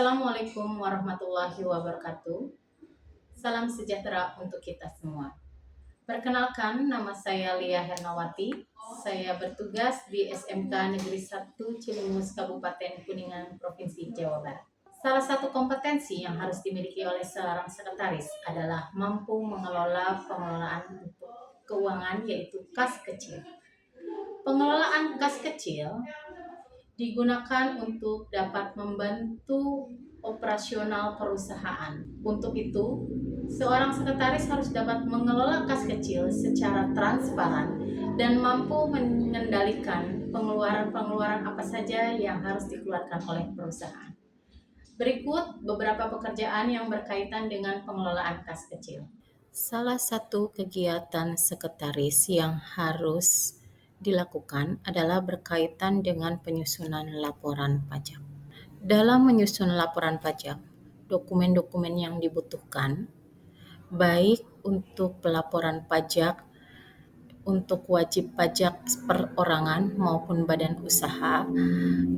Assalamualaikum warahmatullahi wabarakatuh. Salam sejahtera untuk kita semua. Perkenalkan, nama saya Lia Hernawati. Saya bertugas di SMK Negeri 1 Cilimus, Kabupaten Kuningan, Provinsi Jawa Barat. Salah satu kompetensi yang harus dimiliki oleh seorang sekretaris adalah mampu mengelola pengelolaan untuk keuangan, yaitu kas kecil. Pengelolaan kas kecil digunakan untuk dapat membantu operasional perusahaan. Untuk itu, seorang sekretaris harus dapat mengelola kas kecil secara transparan dan mampu mengendalikan pengeluaran-pengeluaran apa saja yang harus dikeluarkan oleh perusahaan. Berikut beberapa pekerjaan yang berkaitan dengan pengelolaan kas kecil. Salah satu kegiatan sekretaris yang harus dilakukan adalah berkaitan dengan penyusunan laporan pajak. Dalam menyusun laporan pajak, dokumen-dokumen yang dibutuhkan, baik untuk pelaporan pajak untuk wajib pajak perorangan maupun badan usaha,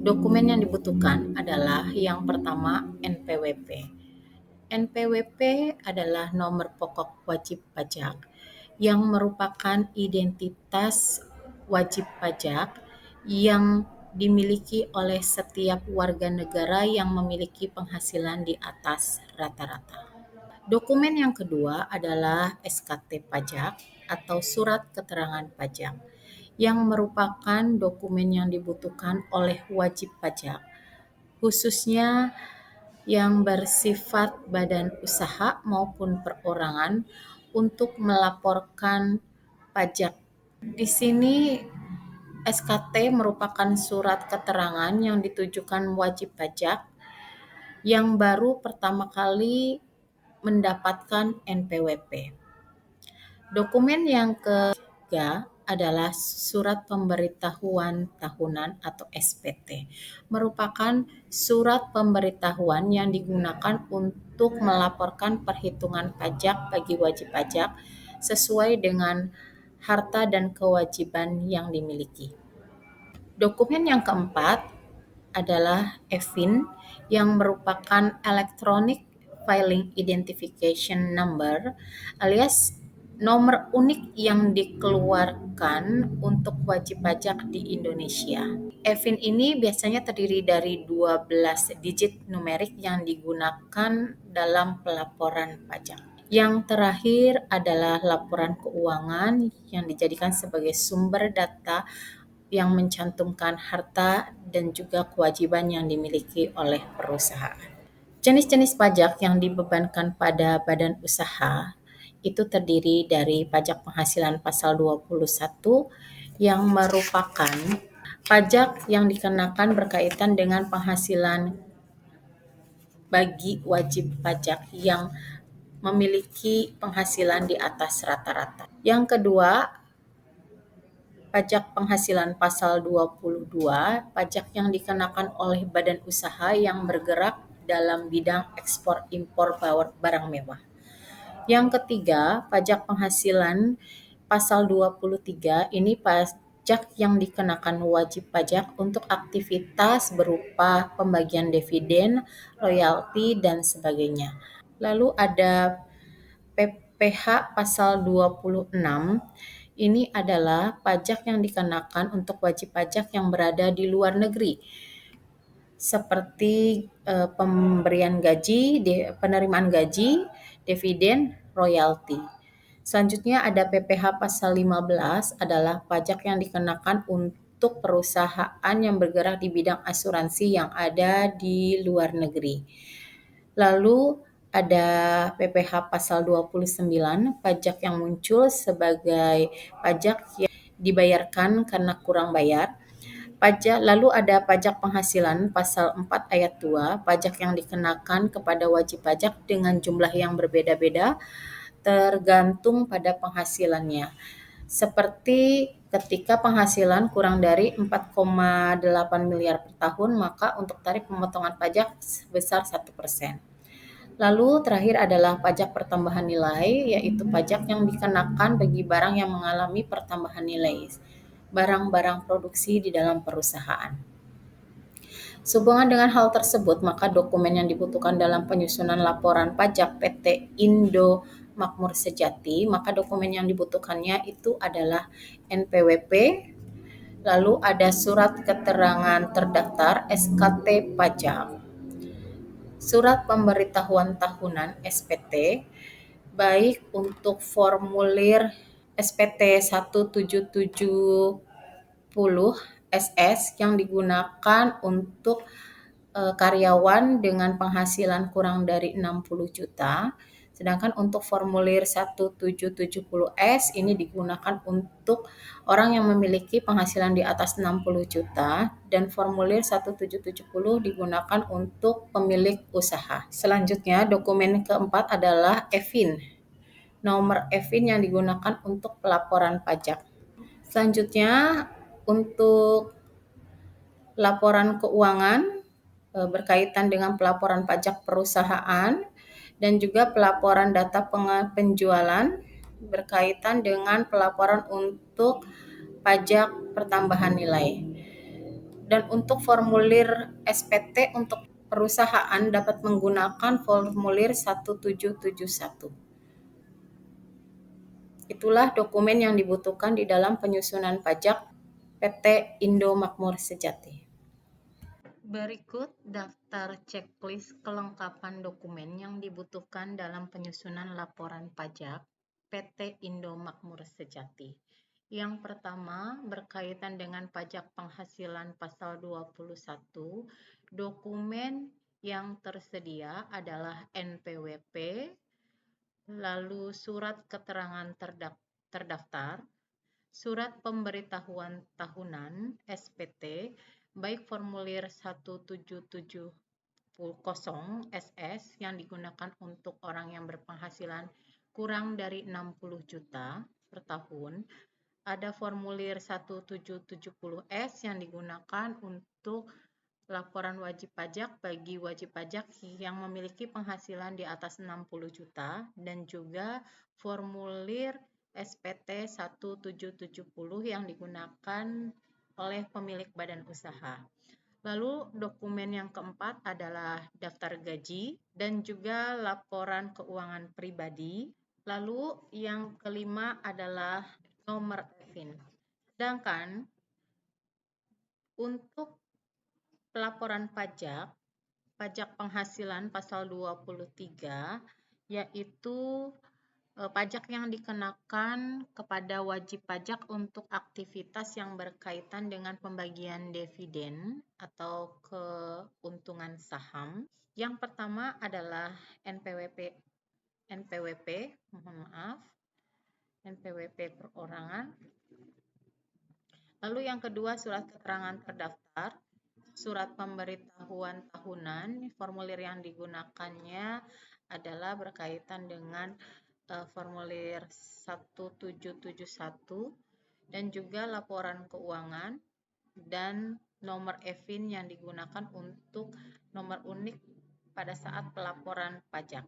dokumen yang dibutuhkan adalah yang pertama NPWP. NPWP adalah nomor pokok wajib pajak yang merupakan identitas wajib pajak yang dimiliki oleh setiap warga negara yang memiliki penghasilan di atas rata-rata. Dokumen yang kedua adalah SKT pajak atau surat keterangan pajak yang merupakan dokumen yang dibutuhkan oleh wajib pajak, khususnya yang bersifat badan usaha maupun perorangan untuk melaporkan pajak. Di sini SKT merupakan surat keterangan yang ditujukan wajib pajak yang baru pertama kali mendapatkan NPWP. Dokumen yang ketiga adalah surat pemberitahuan tahunan atau SPT, merupakan surat pemberitahuan yang digunakan untuk melaporkan perhitungan pajak bagi wajib pajak sesuai dengan harta dan kewajiban yang dimiliki. Dokumen yang keempat adalah EFIN yang merupakan Electronic Filing Identification Number alias nomor unik yang dikeluarkan untuk wajib pajak di Indonesia. EFIN ini biasanya terdiri dari 12 digit numerik yang digunakan dalam pelaporan pajak. Yang terakhir adalah laporan keuangan yang dijadikan sebagai sumber data yang mencantumkan harta dan juga kewajiban yang dimiliki oleh perusahaan. Jenis-jenis pajak yang dibebankan pada badan usaha itu terdiri dari pajak penghasilan pasal 21 yang merupakan pajak yang dikenakan berkaitan dengan penghasilan bagi wajib pajak yang memiliki penghasilan di atas rata-rata. Yang kedua, pajak penghasilan pasal 22, pajak yang dikenakan oleh badan usaha yang bergerak dalam bidang ekspor impor barang mewah. Yang ketiga, pajak penghasilan pasal 23, ini pajak yang dikenakan wajib pajak untuk aktivitas berupa pembagian dividen, royalti, dan sebagainya. Lalu ada PPh pasal 26, ini adalah pajak yang dikenakan untuk wajib pajak yang berada di luar negeri, seperti pemberian gaji, penerimaan gaji, dividen, royalti. Selanjutnya ada PPh pasal 15 adalah pajak yang dikenakan untuk perusahaan yang bergerak di bidang asuransi yang ada di luar negeri. Lalu ada PPh pasal 29, pajak yang muncul sebagai pajak yang dibayarkan karena kurang bayar. Lalu ada pajak penghasilan pasal 4 ayat 2, pajak yang dikenakan kepada wajib pajak dengan jumlah yang berbeda-beda tergantung pada penghasilannya. Seperti ketika penghasilan kurang dari 4,8 miliar per tahun, maka untuk tarif pemotongan pajak sebesar 1%. Lalu terakhir adalah pajak pertambahan nilai, yaitu pajak yang dikenakan bagi barang yang mengalami pertambahan nilai, barang-barang produksi di dalam perusahaan. Sehubungan dengan hal tersebut, maka dokumen yang dibutuhkan dalam penyusunan laporan pajak PT Indo Makmur Sejati, maka dokumen yang dibutuhkannya itu adalah NPWP, lalu ada surat keterangan terdaftar SKT pajak, surat pemberitahuan tahunan SPT, baik untuk formulir SPT 1770 SS yang digunakan untuk karyawan dengan penghasilan kurang dari 60 juta. Sedangkan untuk formulir 1770S ini digunakan untuk orang yang memiliki penghasilan di atas 60 juta dan formulir 1770 digunakan untuk pemilik usaha. Selanjutnya, dokumen keempat adalah EVIN. Nomor EVIN yang digunakan untuk pelaporan pajak. Selanjutnya, untuk laporan keuangan berkaitan dengan pelaporan pajak perusahaan dan juga pelaporan data penjualan berkaitan dengan pelaporan untuk pajak pertambahan nilai. Dan untuk formulir SPT untuk perusahaan dapat menggunakan formulir 1771. Itulah dokumen yang dibutuhkan di dalam penyusunan pajak PT Indo Makmur Sejati. Berikut daftar checklist kelengkapan dokumen yang dibutuhkan dalam penyusunan laporan pajak PT Indo Makmur Sejati. Yang pertama, berkaitan dengan pajak penghasilan pasal 21, dokumen yang tersedia adalah NPWP, lalu surat keterangan terdaftar, surat pemberitahuan tahunan SPT, baik formulir 1770 SS yang digunakan untuk orang yang berpenghasilan kurang dari 60 juta per tahun. Ada formulir 1770S yang digunakan untuk laporan wajib pajak bagi wajib pajak yang memiliki penghasilan di atas 60 juta dan juga formulir SPT 1770 yang digunakan oleh pemilik badan usaha. Lalu dokumen yang keempat adalah daftar gaji dan juga laporan keuangan pribadi. Lalu yang kelima adalah nomor EVIN. Sedangkan untuk pelaporan pajak penghasilan pasal 23 yaitu pajak yang dikenakan kepada wajib pajak untuk aktivitas yang berkaitan dengan pembagian dividen atau keuntungan saham. Yang pertama adalah NPWP, NPWP perorangan. Lalu yang kedua surat keterangan terdaftar, surat pemberitahuan tahunan, formulir yang digunakannya adalah berkaitan dengan formulir 1771 dan juga laporan keuangan dan nomor EVIN yang digunakan untuk nomor unik pada saat pelaporan pajak.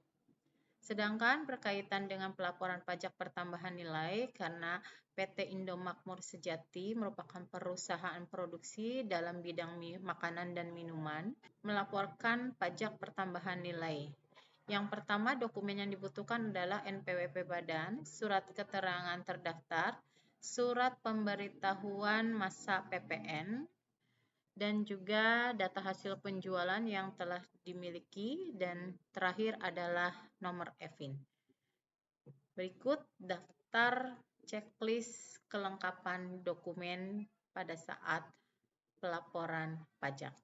Sedangkan berkaitan dengan pelaporan pajak pertambahan nilai karena PT Indo Makmur Sejati merupakan perusahaan produksi dalam bidang makanan dan minuman, melaporkan pajak pertambahan nilai. Yang pertama, dokumen yang dibutuhkan adalah NPWP badan, surat keterangan terdaftar, surat pemberitahuan masa PPN, dan juga data hasil penjualan yang telah dimiliki, dan terakhir adalah nomor EVIN. Berikut daftar checklist kelengkapan dokumen pada saat pelaporan pajak.